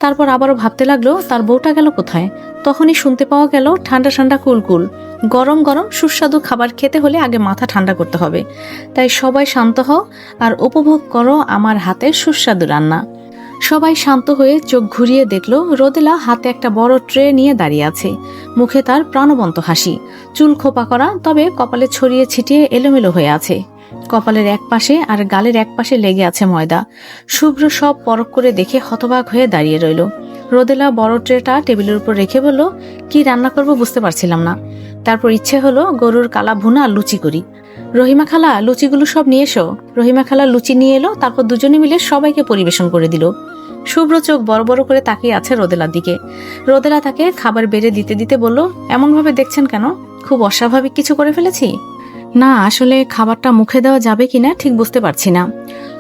তারপর আবারও ভাবতে লাগলো তার বউটা গেল কোথায়। তখনই শুনতে পাওয়া গেল ঠান্ডা ঠান্ডা কুলকুল গরম গরম সুস্বাদু খাবার খেতে হলে আগে মাথা ঠান্ডা করতে হবে। তাই সবাই শান্ত হও আর উপভোগ করো আমার হাতের সুস্বাদু রান্না। সবাই শান্ত হয়ে চোখ ঘুরিয়ে দেখলো রোদেলা হাতে একটা বড় ট্রে নিয়ে দাঁড়িয়ে আছে। মুখে তার প্রাণবন্ত হাসি, চুল খোপা করা, তবে কপালে ছড়িয়ে ছিটিয়ে এলোমেলো হয়ে আছে। কপালের এক পাশে আর গালের এক পাশে লেগে আছে ময়দা। শুভ্র সব পরখ করে দেখে হতবাক হয়ে দাঁড়িয়ে রইল। রোদেলা বড় ট্রেটা টেবিলের উপর রেখে বলল, কি রান্না করব বুঝতে পারছিলাম না। তারপর ইচ্ছে হলো গরুর কালা ভুনা আর লুচি করি। রহিমা খালা, লুচিগুলো সব নিয়ে এসো। রহিমা খালা লুচি নিয়ে এলো, তারপর দুজনে মিলে সবাইকে পরিবেশন করে দিল। শুভ্র চোখ বড় বড় করে তাকিয়ে আছে রোদেলার দিকে। রোদেলা তাকে খাবার বেড়ে দিতে দিতে বলল, এমনভাবে দেখছেন কেন? খুব অস্বাভাবিক কিছু করে ফেলেছি? না, আসলে খাবারটা মুখে দেওয়া যাবে কিনা ঠিক বুঝতে পারছি না।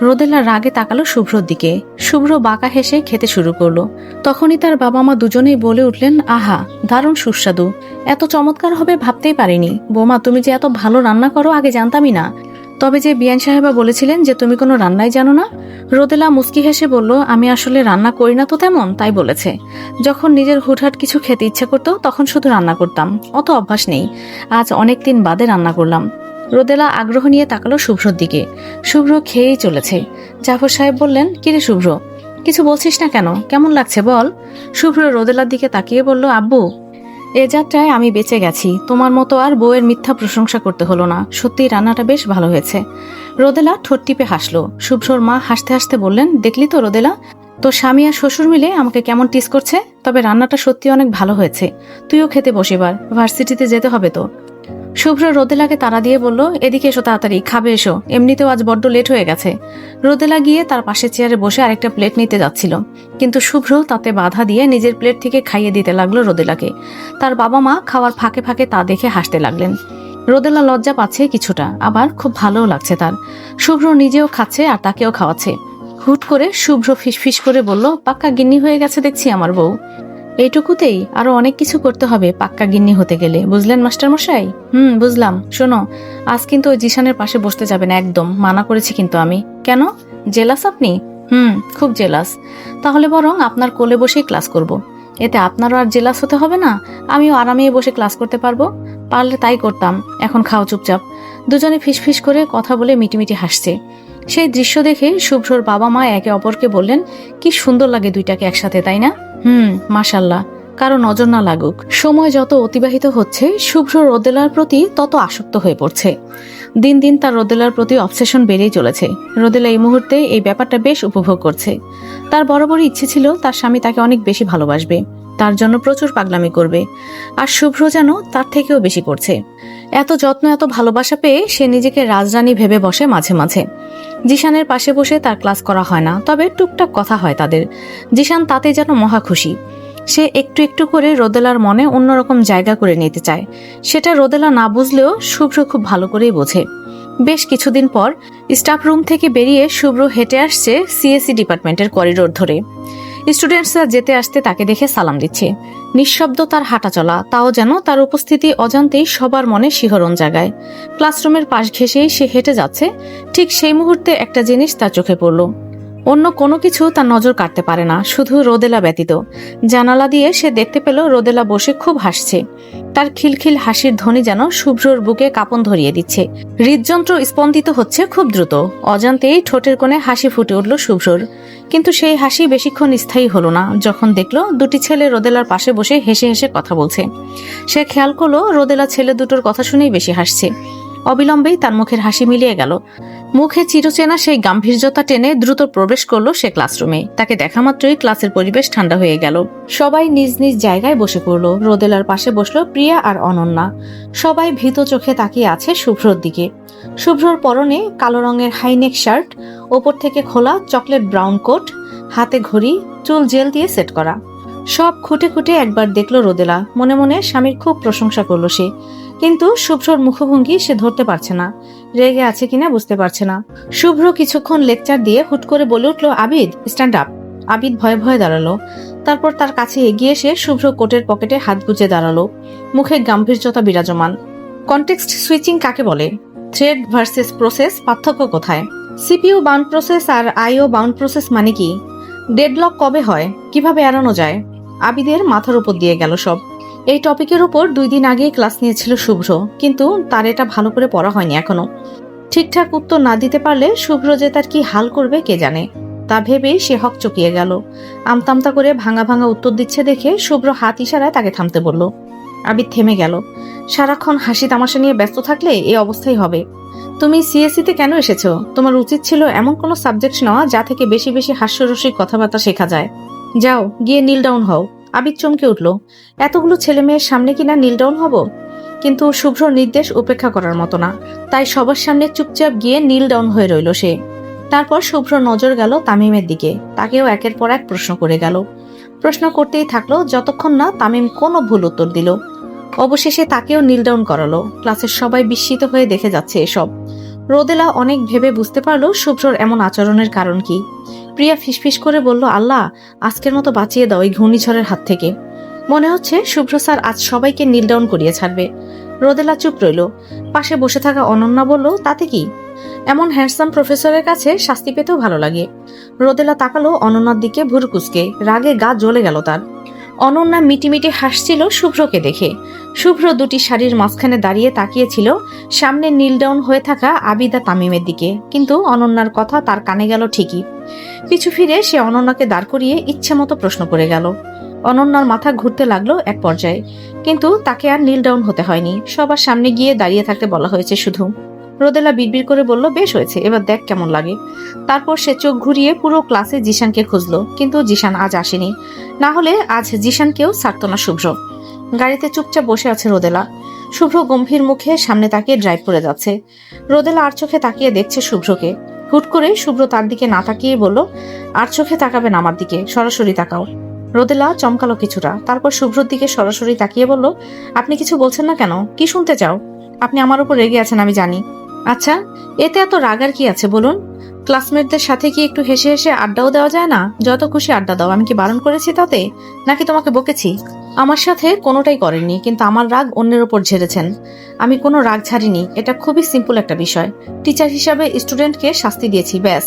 রোদেলা রাগে তাকালো শুভ্রর দিকে। শুভ্র বাঁকা হেসে খেতে শুরু করলো। তখনই তার বাবা মা দুজনেই বলে উঠলেন, আহা, দারুণ সুস্বাদু, এত চমৎকার হবে ভাবতেই পারিনি। বৌমা, তুমি যে এত ভালো রান্না করো আগে জানতামই না। তবে যে বিয়ান সাহেবা বলেছিলেন যে তুমি কোনো রান্নাই জানো না। রোদেলা মুস্কি হেসে বলল, আমি আসলে রান্না করি না তো তেমন, তাই বলেছে। যখন নিজের হুটহাট কিছু খেতে ইচ্ছে করতো তখন শুধু রান্না করতাম, অত অভ্যাস নেই। আজ অনেক দিন বাদে রান্না করলাম। রোদেলা আগ্রহ নিয়ে তাকালো শুভ্রর দিকে। শুভ্র খেয়েই চলেছে। জাফর সাহেব বললেন, কিরে শুভ্র, কিছু বলছিস না কেন? কেমন লাগছে বল? শুভ্র রোদেলার দিকে তাকিয়ে বলল, আব্বু, এ যাত্রায় আমি বেঁচে গেছি। তোমার মতো আর বউয়ের মিথ্যা প্রশংসা করতে হলো না। সত্যি রান্নাটা বেশ ভালো হয়েছে। রোদেলা ঠোঁট টিপে হাসলো। শুভ্রর মা হাসতে হাসতে বললেন, দেখলি তো রোদেলা, তোর স্বামী আর শ্বশুর মিলে আমাকে কেমন টিস করছে। তবে রান্নাটা সত্যি অনেক ভালো হয়েছে। তুইও খেতে বসিবার, ভার্সিটিতে যেতে হবে তো। শুভ্র রোদেলাকে তাড়া দিয়ে বলল, এদিকে এসো, তাড়াতাড়ি খাবে এসো, এমনিতেও আজ বড্ড লেট হয়ে গেছে। রোদেলা গিয়ে তার পাশে চেয়ারে বসে আরেকটা প্লেট নিতে যাচ্ছিল, কিন্তু শুভ্র তাতে বাধা দিয়ে নিজের প্লেট থেকে খাইয়ে দিতে লাগলো রোদেলাকে। তার বাবা মা খাওয়ার ফাঁকে ফাঁকে তা দেখে হাসতে লাগলেন। রোদেলা লজ্জা পাচ্ছে কিছুটা, আবার খুব ভালোও লাগছে তার। শুভ্র নিজেও খাচ্ছে আর তাকেও খাওয়াচ্ছে। হুট করে শুভ্র ফিসফিস করে বলল, পাক্কা গিন্নি হয়ে গেছে দেখছি আমার বউ। এইটুকুতেই? আরো অনেক কিছু করতে হবে পাক্কা গিন্নি হতে গেলে, বুঝলেন মাস্টার মশাই? বুঝলাম। শোনো, আজ কিন্তু ওই জিশানের পাশে বসতে যাবে না, একদম মানা করেছি কিন্তু আমি। কেন, জেলাস আপনি? খুব জেলাস। তাহলে বরং আপনার কোলে বসেই ক্লাস করব। এতে আপনারও আর জেলাস হতে হবে না, আমিও আরামে বসে ক্লাস করতে পারবো। পারলে তাই করতাম। এখন খাও চুপচাপ। দুজনে ফিসফিস করে কথা বলে মিটিমিটি হাসছে। সেই দৃশ্য দেখে শুভ্রর বাবা মা একে অপরকে বললেন, কি সুন্দর লাগে দুইটাকে একসাথে, তাই না? মাশাল্লাহ, কারো নজর না লাগুক। সময় যত অতিবাহিত হচ্ছে শুভ্র রোদেলার প্রতি তত আসক্ত হয়ে পড়ছে। দিন দিন তার রোদেলার প্রতি অবসেশন বেড়েই চলেছে। রোদেলা এই মুহূর্তে এই ব্যাপারটা বেশ উপভোগ করছে। তার বরাবরই ইচ্ছে ছিল তার স্বামী তাকে অনেক বেশি ভালোবাসবে, তার জন্য প্রচুর পাগলামি করবে। আর শুভ্র যেন তার থেকেও বেশি করছে। এত যত্ন, এত ভালোবাসা পেয়ে সে নিজেকে রাজরানী ভেবে বসে মাঝে মাঝে। জিশানের পাশে বসে তার ক্লাস করা হয় না, তবে টুকটাক কথা হয় তাদের। জিশান তাতে যেন মহা খুশি। সে একটু একটু করে রোদেলার মনে অন্যরকম জায়গা করে নিতে চায়। সেটা রোদেলা না বুঝলেও শুভ্র খুব ভালো করেই বোঝে। বেশ কিছুদিন পর স্টাফ রুম থেকে বেরিয়ে শুভ্র হেঁটে আসছে সিএসসি ডিপার্টমেন্টের করিডোর ধরে। স্টুডেন্টসরা যেতে আসতে তাকে দেখে সালাম দিচ্ছে। নিঃশব্দ তার হাঁটা চলা, তাও যেন তার উপস্থিতি অজান্তেই সবার মনে শিহরণ জাগায়। ক্লাসরুমের পাশ ঘেঁষেই সে হেঁটে যাচ্ছে। ঠিক সেই মুহূর্তে একটা জিনিস তার চোখে পড়ল। অন্য কোনো কিছু তার নজর কাটতে পারে না, শুধু রোদেলা ব্যতীত। জানালা দিয়ে সে দেখতে পেল রোদেলা বসে খুব হাসছে। তার খিলখিল হাসির ধ্বনি যেন শুভ্রর বুকে কাঁপন ধরিয়ে দিচ্ছে। হৃদযন্ত্র স্পন্দিত হচ্ছে খুব দ্রুত। অজান্তেই ঠোঁটের কোণে হাসি ফুটে উঠল শুভ্রর। কিন্তু সেই হাসি বেশিক্ষণ স্থায়ী হলো না, যখন দেখলো দুটি ছেলে রোদেলার পাশে বসে হেসে হেসে কথা বলছে। সে খেয়াল করলো রোদেলা ছেলে দুটোর কথা শুনেই বেশি হাসছে। অবিলম্বেই তার মুখের হাসি মিলিয়ে গেল। মুখে চিরচেনা সেই গাম্ভীর্যতা টেনে দ্রুত প্রবেশ করলো সে ক্লাসরুমে। তাকে দেখা মাত্রই ক্লাসের পরিবেশ ঠান্ডা হয়ে গেল। সবাই নিজ নিজ জায়গায় বসে পড়লো। রোদেলার পাশে বসলো প্রিয়া আর অনন্যা। সবাই ভীত চোখে তাকিয়ে আছে শুভ্রর দিকে। শুভ্রর পরনে কালো রঙের হাইনেক শার্ট, ওপর থেকে খোলা চকলেট ব্রাউন কোট, হাতে ঘড়ি, চুল জেল দিয়ে সেট করা। সব খুঁটে খুঁটে একবার দেখলো রোদেলা। মনে মনে স্বামীর খুব প্রশংসা করলো সে। কিন্তু শুভ্রর মুখভঙ্গি সে ধরতে পারছে না, রেগে আছে কিনা বুঝতে পারছে না। শুভ্র কিছুক্ষণ লেকচার দিয়ে হুট করে বলে উঠলো, আবিদ স্ট্যান্ড আপ। আবিদ ভয়ে ভয়ে দাঁড়ালো। তারপর তার কাছে এগিয়ে এসে শুভ্র কোটের পকেটে হাত গুজে দাঁড়ালো। মুখে গাম্ভীর্যতা বিরাজমান। কনটেক্সট সুইচিং কাকে বলে? থ্রেড ভার্সেস প্রসেস পার্থক্য কোথায়? সিপিইউ বাউন্ড প্রসেস আর আইও বাউন্ড প্রসেস মানে কি? ডেডলক কবে হয়, কিভাবে এড়ানো যায়? আবিদের মাথার উপর দিয়ে গেল সব। এই টপিকের উপর 2 দিন আগেই ক্লাস নিয়েছিল শুভ্র, কিন্তু তার এটা ভালো করে পড়া হয়নি এখনো। ঠিকঠাক উত্তর না দিতে পারলে শুভ্র যে তার কি হাল করবে কে জানে। তা ভেবেই সে হকচকিয়ে গেল। আমতামতা করে ভাঙা ভাঙা উত্তর দিচ্ছে দেখে শুভ্র হাত ইশারায় তাকে থামতে বলল। আবিদ থেমে গেল। সারাক্ষণ হাসি তামাশা নিয়ে ব্যস্ত থাকলে এই অবস্থাই হবে। তুমি সিএসসিতে কেন এসেছো? তোমার উচিত ছিল এমন কোনো সাবজেক্ট নেওয়া যা থেকে বেশি বেশি হাস্যরসিক কথাবার্তা শেখা যায়। যাও, গিয়ে নীল ডাউন হও। আবিদ চমকে উঠল। এতগুলো ছেলে মেয়ের সামনে কিনা নীল ডাউন হব? কিন্তু শুভ্র নির্দেশ উপেক্ষা করার মতো না, তাই সবার সামনে চুপচাপ গিয়ে নীল ডাউন হয়ে রইল সে। তারপর শুভ্র নজর গেল তামিমের দিকে। তাকেও একের পর এক প্রশ্ন করে গেল। প্রশ্ন করতেই থাকলো যতক্ষণ না তামিম কোনো ভুল উত্তর দিল। অবশেষে তাকেও নীল ডাউন করালো। ক্লাসের সবাই বিস্মিত হয়ে দেখে যাচ্ছে এসব। রোদেলা অনেক ভেবে বুঝতে পারলো শুভ্রর এমন আচরণের কারণ কি। প্রিয়া ফিসফিস করে বলল, আল্লাহ, আজকের মতো বাঁচিয়ে দাও এই ঘূর্ণিঝড়ের হাত থেকে। মনে হচ্ছে শুভ্র স্যার আজ সবাইকে নীল ডাউন করিয়ে ছাড়বে। রোদেলা চুপ রইল। পাশে বসে থাকা অনন্যা বলল, তাতে কি? এমন হ্যান্ডসাম প্রফেসরের কাছে শাস্তি পেতেও ভালো লাগে। রোদেলা তাকালো অনন্যার দিকে ভুরু কুঁচকে। রাগে গা জ্বলে গেল তার। অনন্যা মিটিমিটি হাসছিল শুভ্রকে দেখে। শুভ্র দুটি শাড়ির মাঝখানে দাঁড়িয়ে তাকিয়েছিল সামনে নীল ডাউন হয়ে থাকা আবিদা তামিমের দিকে। কিন্তু অনন্যার কথা তার কানে গেল ঠিকই। পিছু ফিরে সে অনন্যাকে দাঁড় করিয়ে ইচ্ছে মতো প্রশ্ন করে গেল। অনন্যার মাথা ঘুরতে লাগলো এক পর্যায়ে, কিন্তু তাকে আর নীল ডাউন হতে হয়নি। সবার সামনে গিয়ে দাঁড়িয়ে থাকতে বলা হয়েছে শুধু। রোদেলা বিড়বিড় করে বলল, বেশ হয়েছে, এবার দেখ কেমন লাগে। তারপর সে চোখ ঘুরিয়ে পুরো ক্লাসে জিশানকে খুঁজলো, কিন্তু জিশান আজ আসেনি। না হলে আজ জিশানকেও ছাড়তো না শুভ্র। গাড়িতে চুপচাপ বসে আছে রোদেলা। শুভ্র গম্ভীর মুখে সামনে তাকিয়ে ড্রাইভ করে যাচ্ছে। রোদেলা আর চোখে তাকিয়ে দেখছে শুভ্রকে। হুট করে শুভ্র তার দিকে না তাকিয়ে বলল, আর চোখে তাকাবেন আমার দিকে, সরাসরি তাকাও। রোদেলা চমকালো কিছুটা। তারপর শুভ্রর দিকে সরাসরি তাকিয়ে বলল, আপনি কিছু বলছেন না কেন? কি শুনতে চাও? আপনি আমার উপর রেগে আছেন আমি জানি। আচ্ছা, এতে এত রাগার কি আছে বলুন? ক্লাসমেটদের সাথে কি একটু হেসে হেসে আড্ডাও দেওয়া যায় না? যত খুশি আড্ডা দাও, আমি কি বারণ করেছি তাতে? নাকি তোমাকে বকেছি? আমার সাথে কোনোটাই করেননি, কিন্তু আমার রাগ অন্যের ওপর ঝেড়েছেন। আমি কোনো রাগ ছাড়িনি, এটা খুবই সিম্পল একটা বিষয়। টিচার হিসাবে স্টুডেন্টকে শাস্তি দিয়েছি, ব্যাস।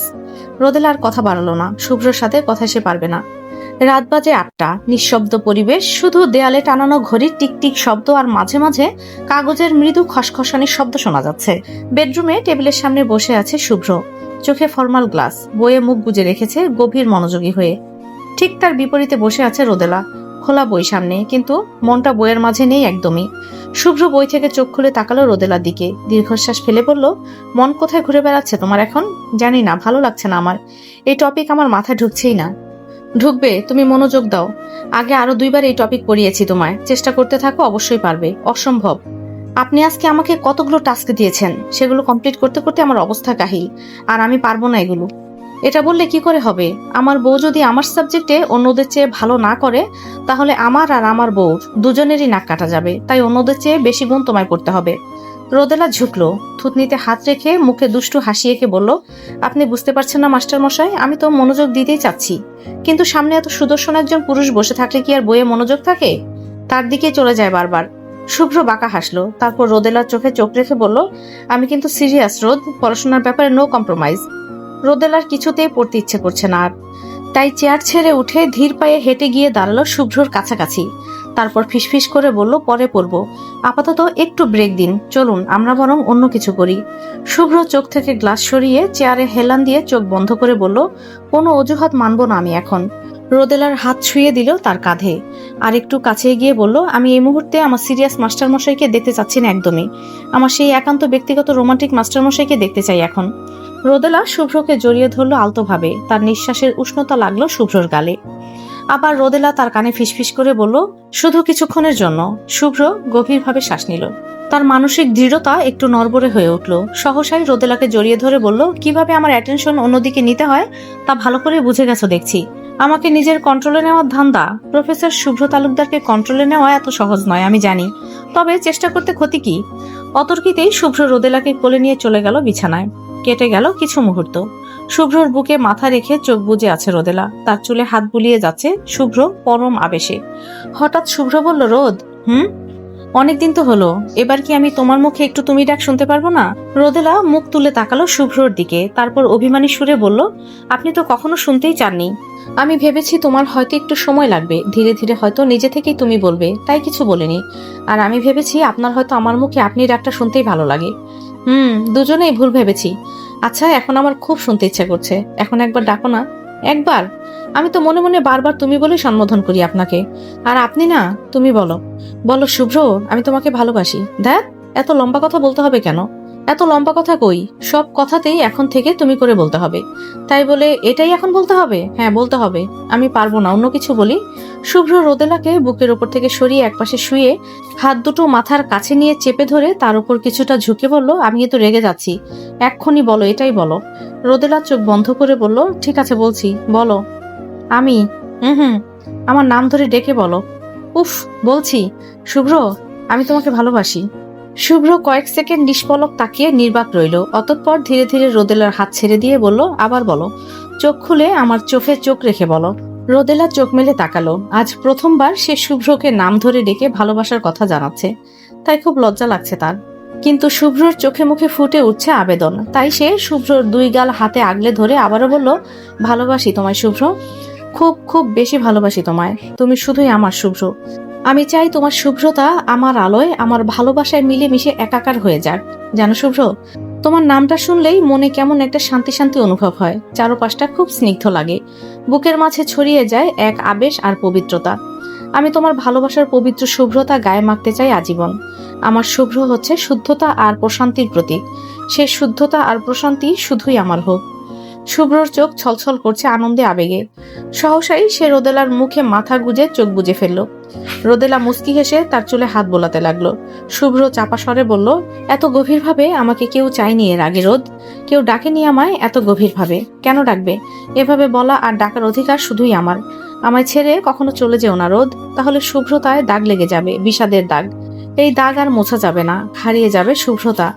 রোদেলা আর কথা বাড়ালো না। শুভ্রর সাথে কথা সে পারবে না। রাত বাজে 8টা। নিঃশব্দ পরিবেশ, শুধু দেয়ালে টানানো ঘড়ির টিকটিক শব্দ আর মাঝে মাঝে কাগজের মৃদু খসখসানির শব্দ শোনা যাচ্ছে। বেডরুমে টেবিলের সামনে বসে আছে শুভ্র। চোখে ফর্মাল গ্লাস, বইয়ে মুখ গুজে রেখেছে গভীর মনোযোগী হয়ে। ঠিক তার বিপরীতে বসে আছে রোদেলা। খোলা বই সামনে, কিন্তু মনটা বইয়ের মাঝে নেই একদমই। শুভ্র বই থেকে চোখ খুলে তাকালো রোদেলার দিকে। দীর্ঘশ্বাস ফেলে বলল, মন কোথায় ঘুরে বেড়াচ্ছে তোমার এখন? জানি না, ভালো লাগছে না আমার। এই টপিক আমার মাথায় ঢুকছেই না। ঢুকবে, তুমি মনোযোগ দাও। আগে আরো 2বার এই টপিক পড়িয়েছি তোমায়। চেষ্টা করতে থাকো, অবশ্যই পারবে। অসম্ভব। আপনি আজকে আমাকে কতগুলো টাস্ক দিয়েছেন, সেগুলো কমপ্লিট করতে করতে আমার অবস্থা কাহিল। আর আমি পারবো না এগুলো। এটা বললে কি করে হবে? আমার বউ যদি আমার সাবজেক্টে অন্যদের চেয়ে ভালো না করে, তাহলে আমার আর আমার বউর দুজনেরই নাক কাটা যাবে। তাই অন্যদের চেয়ে বেশি গুণ তোমায় করতে হবে। রোদেলা ঝুঁকলো। থুতনিতে হাত রেখে মুখে দুষ্টু হাসি এঁকে বলল, আপনি বুঝতে পারছেন না মাস্টার মশাই, আমি তো মনোযোগ দিতেই চাচ্ছি, কিন্তু সামনে এত সুদর্শন একজন পুরুষ বসে থাকলে কি আর বইয়ে মনোযোগ থাকে? তার দিকে চলে যায় বারবার। শুভ্র বাঁকা হাসলো। তারপর রোদেলার চোখে চোখ রেখে বলল, আমি কিন্তু সিরিয়াস রোদ, পড়াশোনার ব্যাপারে নো কম্প্রোমাইজ। রোদেলার কিছুতেই পড়তে ইচ্ছে করছে না আর। তাই চেয়ার ছেড়ে উঠে ধীর পায়ে হেঁটে গিয়ে দাঁড়ালো শুভ্রর কাছাকাছি। তারপর ফিসফিস করে বলল, পরে পড়বো, আপাতত একটু ব্রেক দিন, চলুন আমরা বরং অন্য কিছু করি। শুভ্র চোখ থেকে গ্লাস সরিয়ে চেয়ারে হেলান দিয়ে চোখ বন্ধ করে বলল, কোনো অজুহাত মানবো না আমি এখন। রোদেলার হাত ছুঁয়ে দিল তার কাঁধে। আর একটু কাছে গিয়ে বলল, আমি এই মুহূর্তে আমার সিরিয়াস মাস্টারমশাইকে দেখতে চাচ্ছি না একদমই। আমার সেই একান্ত ব্যক্তিগত রোমান্টিক মাস্টারমশাইকে দেখতে চাই এখন। রোদেলা শুভ্রকে জড়িয়ে ধরল আলতোভাবে। তার নিঃশ্বাসের উষ্ণতা লাগলো শুভ্রর গালে। আবার রোদেলা তার কানে ফিসফিস করে বলল, শুধু কিছুক্ষণের জন্য। শুভ্র গভীরভাবে শ্বাস নিল। তার মানসিক দৃঢ়তা একটু নড়বড়ে হয়ে উঠল। সহসাই রোদেলাকে জড়িয়ে ধরে বলল, কিভাবে আমার অ্যাটেনশন অন্যদিকে নিতে হয় তা ভালো করে বুঝে গেছো দেখছি। আমাকে নিজের কন্ট্রোলে নেওয়ার ধান্দা। প্রফেসর শুভ্র তালুকদারকে কন্ট্রোলে নেওয়া এত সহজ নয় আমি জানি, তবে চেষ্টা করতে ক্ষতি কি? অতর্কিতেই শুভ্র রোদেলাকে কোলে নিয়ে চলে গেল বিছানায়। কেটে গেল কিছু মুহূর্ত। শুভ্রর বুকে মাথা রেখে চোখ বুজে আছে রোদেলা। তার চুলে হাত বুলিয়ে যাচ্ছে শুভ্র পরম আবেশে। হঠাৎ শুভ্র বলল, রোদ। অনেকদিন তো হলো, এবার কি আমি তোমার মুখে একটু তুমি ডাক শুনতে পারবো না? রোদেলা মুখ তুলে তাকালো শুভ্রর দিকে, তারপর অভিমানী সুরে বলল, আপনি তো কখনো শুনতেই চাননি। আমি ভেবেছি তোমার হয়তো একটু সময় লাগবে, ধীরে ধীরে হয়তো নিজে থেকেই তুমি বলবে, তাই কিছু বলিনি। আর আমি ভেবেছি আপনার হয়তো আমার মুখে আপনি ডাকটা শুনতেই ভালো লাগে। দুজনেই ভুল ভেবেছি। আচ্ছা, এখন আমার খুব শুনতে ইচ্ছা করছে, এখন একবার ডাকো না। একবার? আমি তো মনে মনে বারবার তুমি বলে সম্বোধন করি আপনাকে, আর আপনি না তুমি বলো। বলো শুভ্র, আমি তোমাকে ভালোবাসি। দেখ, এত লম্বা কথা বলতে হবে কেন? এত লম্বা কথা কই, সব কথাতেই এখন থেকে তুমি করে বলতে হবে। তাই বলে এটাই এখন বলতে হবে? হ্যাঁ, বলতে হবে। আমি পারবো না অন্য কিছু বলি। শুভ্র রোদেলাকে বুকের ওপর থেকে সরিয়ে একপাশে শুয়ে হাত দুটো মাথার কাছে নিয়ে চেপে ধরে তার উপর কিছুটা ঝুঁকে বলল, আমি তো রেগে যাচ্ছি, এক্ষুনি বলো, এটাই বলো। রোদেলা চোখ বন্ধ করে বলল, ঠিক আছে বলছি, বলো। আমি? হুম, আমার নাম ধরে ডেকে বলো। উফ, বলছি শুভ্র, আমি তোমাকে ভালোবাসি। শুভ্র কয়েক সেকেন্ড নিষ্পলক তাকিয়ে নির্বাক রইল, অতঃপর ধীরে ধীরে রোদেলার হাত ছেড়ে দিয়ে বলল, আবার বলো। চোখ খুলে আমার চোখে চোখ রেখে বলো। রোদেলা চোখ মেলে তাকালো। আজ প্রথমবার সে শুভ্রকে নাম ধরে ডেকে ভালোবাসার কথা জানাচ্ছে, তাই খুব লজ্জা লাগছে তার। কিন্তু শুভ্রর চোখে মুখে ফুটে উঠছে আবেদন, তাই সে শুভ্রর দুই গাল হাতে আগলে ধরে আবারও বলল, ভালোবাসি তোমায় শুভ্র, খুব খুব বেশি ভালোবাসি তোমায়, তুমি শুধুই আমার শুভ্র। আমি চাই তোমার শুভ্রতা আমার আলোয়, আমার ভালোবাসায় মিলে মিশে একাকার হয়ে যাক। জানো শুভ্র, তোমার নামটা শুনলেই মনে কেমন একটা শান্তি শান্তি অনুভব হয়, চারপাশটা খুব স্নিগ্ধ লাগে, বুকের মাঝে ছড়িয়ে যায় এক আবেশ আর পবিত্রতা। আমি তোমার ভালোবাসার পবিত্র শুভ্রতা গায়ে মাখতে চাই আজীবন। আমার শুভ্র হচ্ছে শুদ্ধতা আর প্রশান্তির প্রতীক, সে শুদ্ধতা আর প্রশান্তি শুধুই আমার হোক। শুভ্রর চোখ ছলছল করছে আনন্দে আবেগে। সহসাই সে রোদেলার মুখে মাথা গুজে চোখ বুজে ফেলল। রোদেলা মুচকি হেসে তার চুলে হাত বোলাতে লাগলো। শুভ্র চাপা স্বরে বলল, এত গভীরভাবে আমাকে কেউ চায়নি এর আগে রোদ, কেউ ডাকেনি আমায় এত গভীরভাবে। কেন ডাকবে? এভাবে বলা আর ডাকার অধিকার শুধুই আমার। আমায় ছেড়ে কখনো চলে যেও না রোদ, তাহলে শুভ্রতায় দাগ লেগে যাবে, বিষাদের দাগ। এই দাগ আর মোছা যাবে না, হারিয়ে যাবে শুভ্রতা।